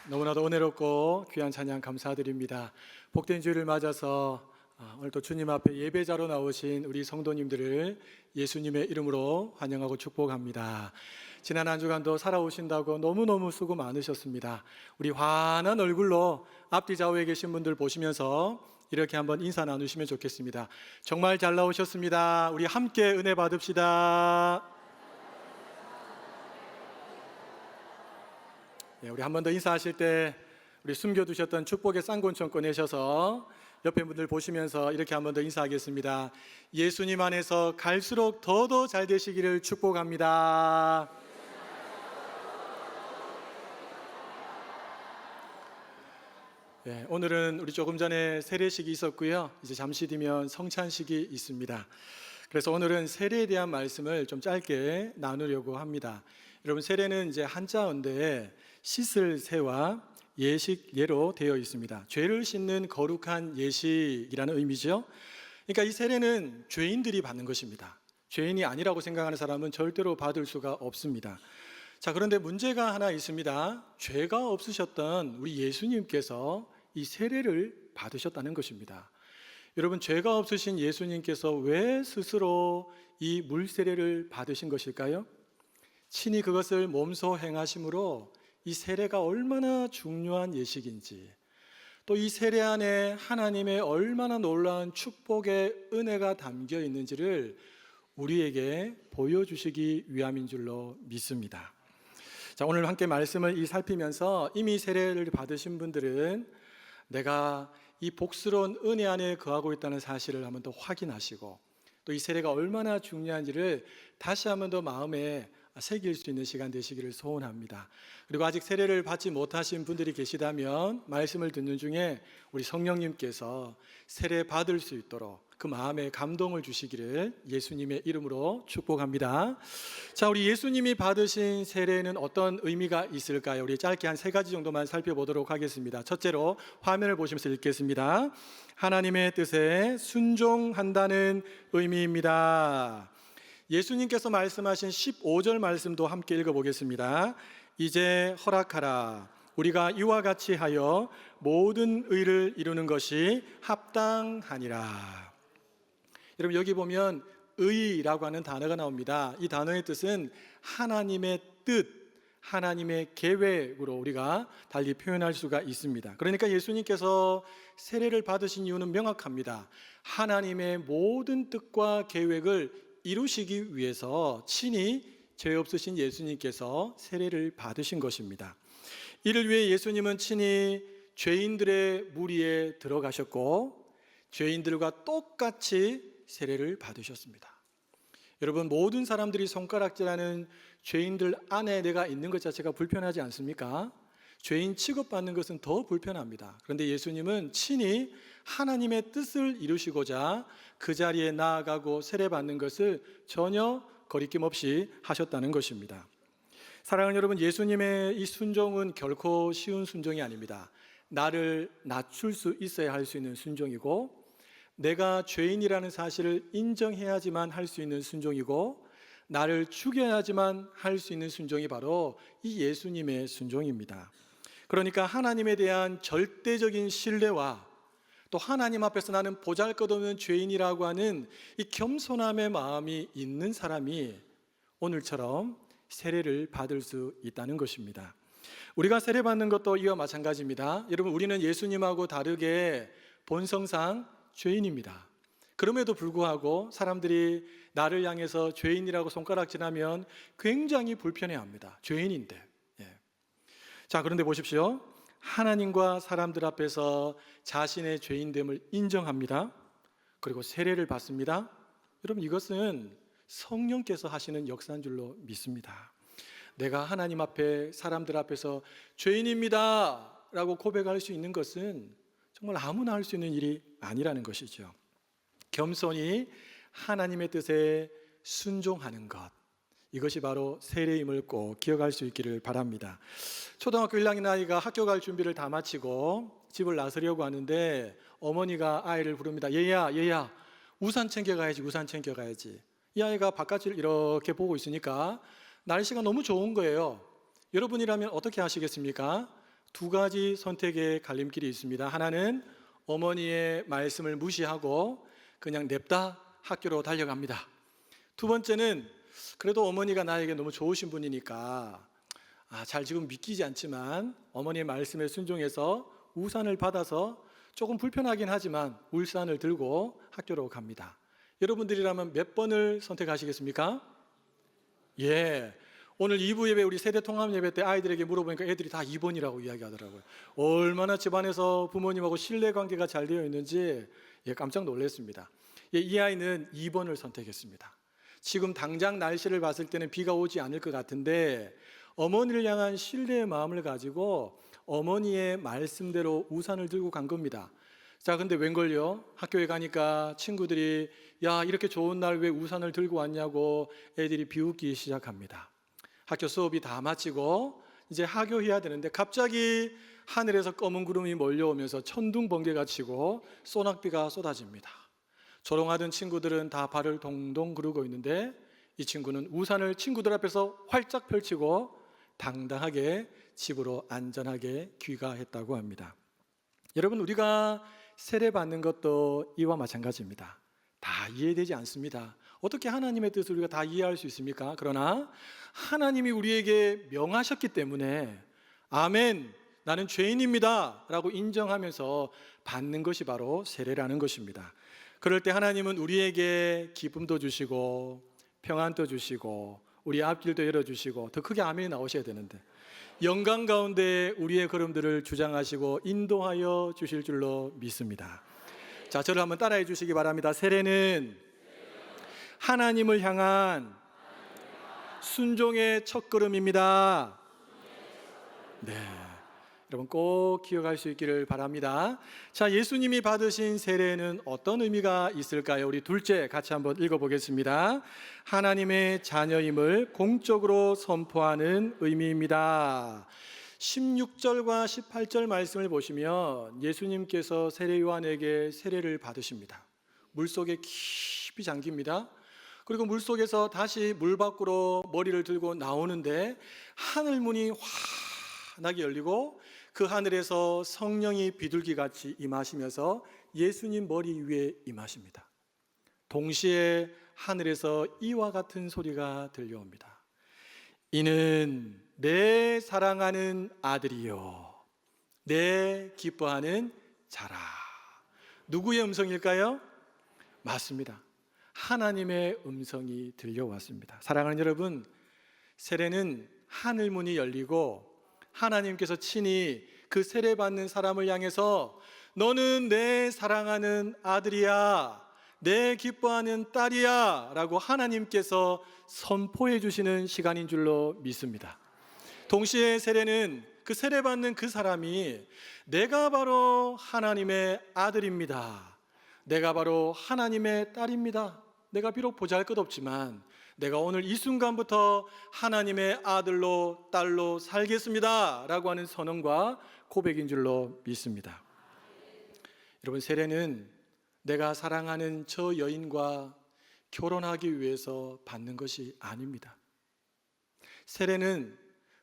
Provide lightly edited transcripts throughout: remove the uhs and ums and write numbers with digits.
너무나도 은혜롭고 귀한 찬양 감사드립니다. 복된 주일을 맞아서 오늘 또 주님 앞에 예배자로 나오신 우리 성도님들을 예수님의 이름으로 환영하고 축복합니다. 지난 한 주간도 살아오신다고 너무너무 수고 많으셨습니다. 우리 환한 얼굴로 앞뒤 좌우에 계신 분들 보시면서 이렇게 한번 인사 나누시면 좋겠습니다. 정말 잘 나오셨습니다. 우리 함께 은혜 받읍시다. 우리 한 번 더 인사하실 때 우리 숨겨두셨던 축복의 쌍권총 꺼내셔서 옆에 분들 보시면서 이렇게 한 번 더 인사하겠습니다. 예수님 안에서 갈수록 더더 잘 되시기를 축복합니다. 오늘은 우리 조금 전에 세례식이 있었고요. 이제 잠시 뒤면 성찬식이 있습니다. 그래서 오늘은 세례에 대한 말씀을 좀 짧게 나누려고 합니다. 여러분, 세례는 이제 한자어인데 씻을 세와 예식 예로 되어 있습니다. 죄를 씻는 거룩한 예식이라는 의미죠. 그러니까 이 세례는 죄인들이 받는 것입니다. 죄인이 아니라고 생각하는 사람은 절대로 받을 수가 없습니다. 자, 그런데 문제가 하나 있습니다. 죄가 없으셨던 우리 예수님께서 이 세례를 받으셨다는 것입니다. 여러분, 죄가 없으신 예수님께서 왜 스스로 이 물세례를 받으신 것일까요? 친히 그것을 몸소 행하심으로 이 세례가 얼마나 중요한 예식인지, 또 이 세례 안에 하나님의 얼마나 놀라운 축복의 은혜가 담겨 있는지를 우리에게 보여주시기 위함인 줄로 믿습니다. 자, 오늘 함께 말씀을 살피면서 이미 세례를 받으신 분들은 내가 이 복스러운 은혜 안에 거하고 있다는 사실을 한번 더 확인하시고, 또 이 세례가 얼마나 중요한지를 다시 한번 더 마음에 새길 수 있는 시간 되시기를 소원합니다. 그리고 아직 세례를 받지 못하신 분들이 계시다면 말씀을 듣는 중에 우리 성령님께서 세례 받을 수 있도록 그 마음에 감동을 주시기를 예수님의 이름으로 축복합니다. 자, 우리 예수님이 받으신 세례는 어떤 의미가 있을까요? 우리 짧게 한 3가지 정도만 살펴보도록 하겠습니다. 첫째로 화면을 보시면서 읽겠습니다. 하나님의 뜻에 순종한다는 의미입니다. 예수님께서 말씀하신 15절 말씀도 함께 읽어보겠습니다. 이제 허락하라. 우리가 이와 같이 하여 모든 의를 이루는 것이 합당하니라. 여러분, 여기 보면 의라고 하는 단어가 나옵니다. 이 단어의 뜻은 하나님의 뜻, 하나님의 계획으로 우리가 달리 표현할 수가 있습니다. 그러니까 예수님께서 세례를 받으신 이유는 명확합니다. 하나님의 모든 뜻과 계획을 이루시기 위해서 친히 죄 없으신 예수님께서 세례를 받으신 것입니다. 이를 위해 예수님은 친히 죄인들의 무리에 들어가셨고 죄인들과 똑같이 세례를 받으셨습니다. 여러분, 모든 사람들이 손가락질하는 죄인들 안에 내가 있는 것 자체가 불편하지 않습니까? 죄인 취급받는 것은 더 불편합니다. 그런데 예수님은 친히 하나님의 뜻을 이루시고자 그 자리에 나아가고 세례받는 것을 전혀 거리낌 없이 하셨다는 것입니다. 사랑하는 여러분, 예수님의 이 순종은 결코 쉬운 순종이 아닙니다. 나를 낮출 수 있어야 할 수 있는 순종이고, 내가 죄인이라는 사실을 인정해야지만 할 수 있는 순종이고, 나를 죽여야지만 할 수 있는 순종이 바로 이 예수님의 순종입니다. 그러니까 하나님에 대한 절대적인 신뢰와 또 하나님 앞에서 나는 보잘것없는 죄인이라고 하는 이 겸손함의 마음이 있는 사람이 오늘처럼 세례를 받을 수 있다는 것입니다. 우리가 세례받는 것도 이와 마찬가지입니다. 여러분, 우리는 예수님하고 다르게 본성상 죄인입니다. 그럼에도 불구하고 사람들이 나를 향해서 죄인이라고 손가락질하면 굉장히 불편해합니다. 죄인인데. 자, 그런데 보십시오. 하나님과 사람들 앞에서 자신의 죄인됨을 인정합니다. 그리고 세례를 받습니다. 여러분, 이것은 성령께서 하시는 역사인 줄로 믿습니다. 내가 하나님 앞에 사람들 앞에서 죄인입니다 라고 고백할 수 있는 것은 정말 아무나 할 수 있는 일이 아니라는 것이죠. 겸손히 하나님의 뜻에 순종하는 것, 이것이 바로 세례임을 꼭 기억할 수 있기를 바랍니다. 초등학교 1학년 아이가 학교 갈 준비를 다 마치고 집을 나서려고 하는데 어머니가 아이를 부릅니다. 얘야 우산 챙겨가야지. 이 아이가 바깥을 이렇게 보고 있으니까 날씨가 너무 좋은 거예요. 여러분이라면 어떻게 하시겠습니까? 두 가지 선택의 갈림길이 있습니다. 하나는 어머니의 말씀을 무시하고 그냥 냅다 학교로 달려갑니다. 두 번째는 그래도 어머니가 나에게 너무 좋으신 분이니까 잘 지금 믿기지 않지만 어머니의 말씀에 순종해서 우산을 받아서 조금 불편하긴 하지만 울산을 들고 학교로 갑니다. 여러분들이라면 몇 번을 선택하시겠습니까? 예. 오늘 2부 예배, 우리 세대 통합 예배 때 아이들에게 물어보니까 애들이 다 2번이라고 이야기하더라고요. 얼마나 집안에서 부모님하고 신뢰관계가 잘 되어 있는지 깜짝 놀랐습니다. 이 아이는 2번을 선택했습니다. 지금 당장 날씨를 봤을 때는 비가 오지 않을 것 같은데 어머니를 향한 신뢰의 마음을 가지고 어머니의 말씀대로 우산을 들고 간 겁니다. 자, 근데 웬걸요? 학교에 가니까 친구들이 야, 이렇게 좋은 날 왜 우산을 들고 왔냐고 애들이 비웃기 시작합니다. 학교 수업이 다 마치고 이제 하교해야 되는데 갑자기 하늘에서 검은 구름이 몰려오면서 천둥 번개가 치고 소낙비가 쏟아집니다. 조롱하던 친구들은 다 발을 동동 구르고 있는데 이 친구는 우산을 친구들 앞에서 활짝 펼치고 당당하게 집으로 안전하게 귀가했다고 합니다. 여러분, 우리가 세례받는 것도 이와 마찬가지입니다. 다 이해되지 않습니다. 어떻게 하나님의 뜻을 우리가 다 이해할 수 있습니까? 그러나 하나님이 우리에게 명하셨기 때문에 아멘, 나는 죄인입니다 라고 인정하면서 받는 것이 바로 세례라는 것입니다. 그럴 때 하나님은 우리에게 기쁨도 주시고 평안도 주시고 우리 앞길도 열어주시고 더 크게 아멘이 나오셔야 되는데 영광 가운데 우리의 걸음들을 주장하시고 인도하여 주실 줄로 믿습니다. 자, 저를 한번 따라해 주시기 바랍니다. 세례는 하나님을 향한 순종의 첫걸음입니다. 네, 여러분 꼭 기억할 수 있기를 바랍니다. 자, 예수님이 받으신 세례는 어떤 의미가 있을까요? 우리 둘째 같이 한번 읽어보겠습니다. 하나님의 자녀임을 공적으로 선포하는 의미입니다. 16절과 18절 말씀을 보시면 예수님께서 세례 요한에게 세례를 받으십니다. 물속에 깊이 잠깁니다. 그리고 물속에서 다시 물 밖으로 머리를 들고 나오는데 하늘문이 환하게 열리고 그 하늘에서 성령이 비둘기같이 임하시면서 예수님 머리 위에 임하십니다. 동시에 하늘에서 이와 같은 소리가 들려옵니다. 이는 내 사랑하는 아들이요 내 기뻐하는 자라. 누구의 음성일까요? 맞습니다. 하나님의 음성이 들려왔습니다. 사랑하는 여러분, 세례는 하늘문이 열리고 하나님께서 친히 그 세례받는 사람을 향해서 너는 내 사랑하는 아들이야, 내 기뻐하는 딸이야 라고 하나님께서 선포해 주시는 시간인 줄로 믿습니다. 동시에 세례는 그 세례받는 그 사람이 내가 바로 하나님의 아들입니다, 내가 바로 하나님의 딸입니다, 내가 비록 보잘것없지만 내가 오늘 이 순간부터 하나님의 아들로 딸로 살겠습니다 라고 하는 선언과 고백인 줄로 믿습니다. 여러분, 세례는 내가 사랑하는 저 여인과 결혼하기 위해서 받는 것이 아닙니다. 세례는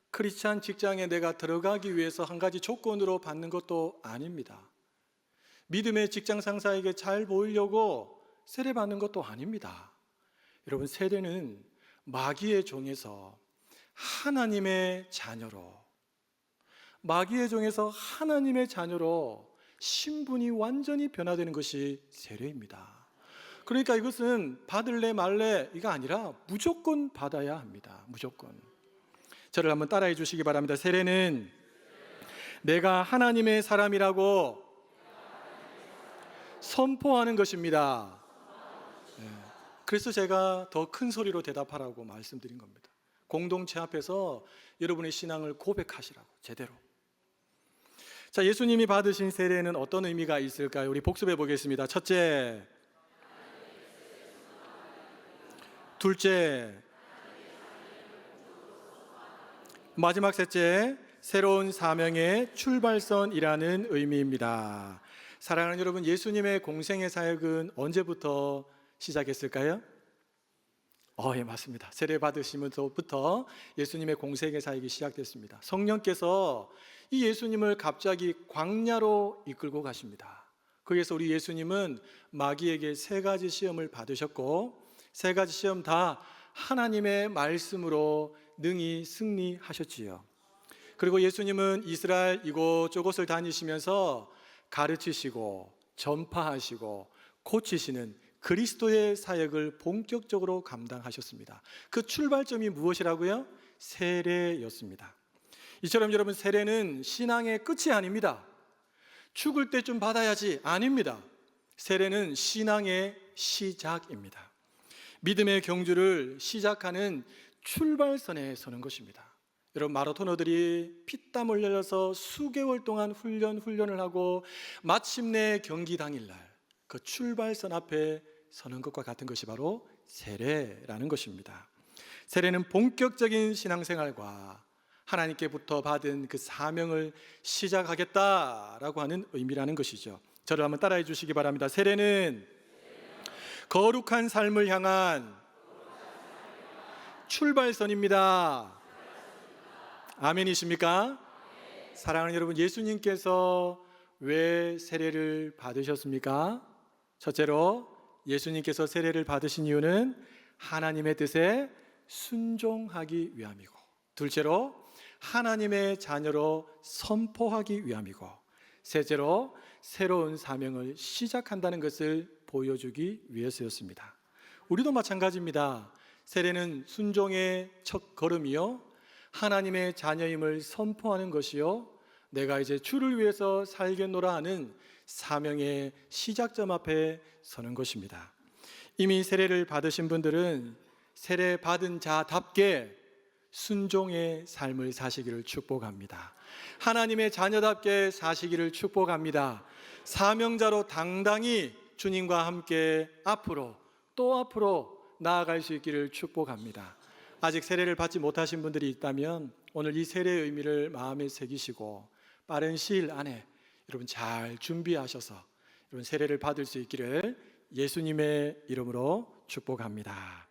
크리스찬 직장에 내가 들어가기 위해서 한 가지 조건으로 받는 것도 아닙니다. 믿음의 직장 상사에게 잘 보이려고 세례 받는 것도 아닙니다. 여러분, 세례는 마귀의 종에서 하나님의 자녀로, 마귀의 종에서 하나님의 자녀로 신분이 완전히 변화되는 것이 세례입니다. 그러니까 이것은 받을래 말래 이거 아니라 무조건 받아야 합니다. 무조건. 저를 한번 따라해 주시기 바랍니다. 세례는 내가 하나님의 사람이라고 선포하는 것입니다. 그래서 제가 더 큰 소리로 대답하라고 말씀드린 겁니다. 공동체 앞에서 여러분의 신앙을 고백하시라고, 제대로. 자, 예수님이 받으신 세례는 어떤 의미가 있을까요? 우리 복습해 보겠습니다. 첫째, 둘째, 마지막 셋째, 새로운 사명의 출발선이라는 의미입니다. 사랑하는 여러분, 예수님의 공생의 사역은 언제부터 시작했을까요? 예, 맞습니다. 세례 받으시면서부터 예수님의 공생애 사역이 시작됐습니다. 성령께서 이 예수님을 갑자기 광야로 이끌고 가십니다. 거기에서 우리 예수님은 마귀에게 3가지 시험을 받으셨고 3가지 시험 다 하나님의 말씀으로 능히 승리하셨지요. 그리고 예수님은 이스라엘 이곳저곳을 다니시면서 가르치시고 전파하시고 고치시는 그리스도의 사역을 본격적으로 감당하셨습니다. 그 출발점이 무엇이라고요? 세례였습니다. 이처럼 여러분, 세례는 신앙의 끝이 아닙니다. 죽을 때쯤 받아야지, 아닙니다. 세례는 신앙의 시작입니다. 믿음의 경주를 시작하는 출발선에 서는 것입니다. 여러분, 마라토너들이 피땀 흘려서 수개월 동안 훈련을 하고 마침내 경기 당일날 그 출발선 앞에 서는 것과 같은 것이 바로 세례라는 것입니다. 세례는 본격적인 신앙생활과 하나님께부터 받은 그 사명을 시작하겠다라고 하는 의미라는 것이죠. 저를 한번 따라해 주시기 바랍니다. 세례는 거룩한 삶을 향한 출발선입니다. 아멘이십니까? 사랑하는 여러분, 예수님께서 왜 세례를 받으셨습니까? 첫째로, 예수님께서 세례를 받으신 이유는 하나님의 뜻에 순종하기 위함이고, 둘째로 하나님의 자녀로 선포하기 위함이고, 셋째로 새로운 사명을 시작한다는 것을 보여주기 위해서였습니다. 우리도 마찬가지입니다. 세례는 순종의 첫 걸음이요, 하나님의 자녀임을 선포하는 것이요, 내가 이제 주를 위해서 살겠노라 하는 사명의 시작점 앞에 서는 것입니다. 이미 세례를 받으신 분들은 세례 받은 자답게 순종의 삶을 사시기를 축복합니다. 하나님의 자녀답게 사시기를 축복합니다. 사명자로 당당히 주님과 함께 앞으로 또 앞으로 나아갈 수 있기를 축복합니다. 아직 세례를 받지 못하신 분들이 있다면 오늘 이 세례의 의미를 마음에 새기시고 빠른 시일 안에 여러분 잘 준비하셔서 여러분 세례를 받을 수 있기를 예수님의 이름으로 축복합니다.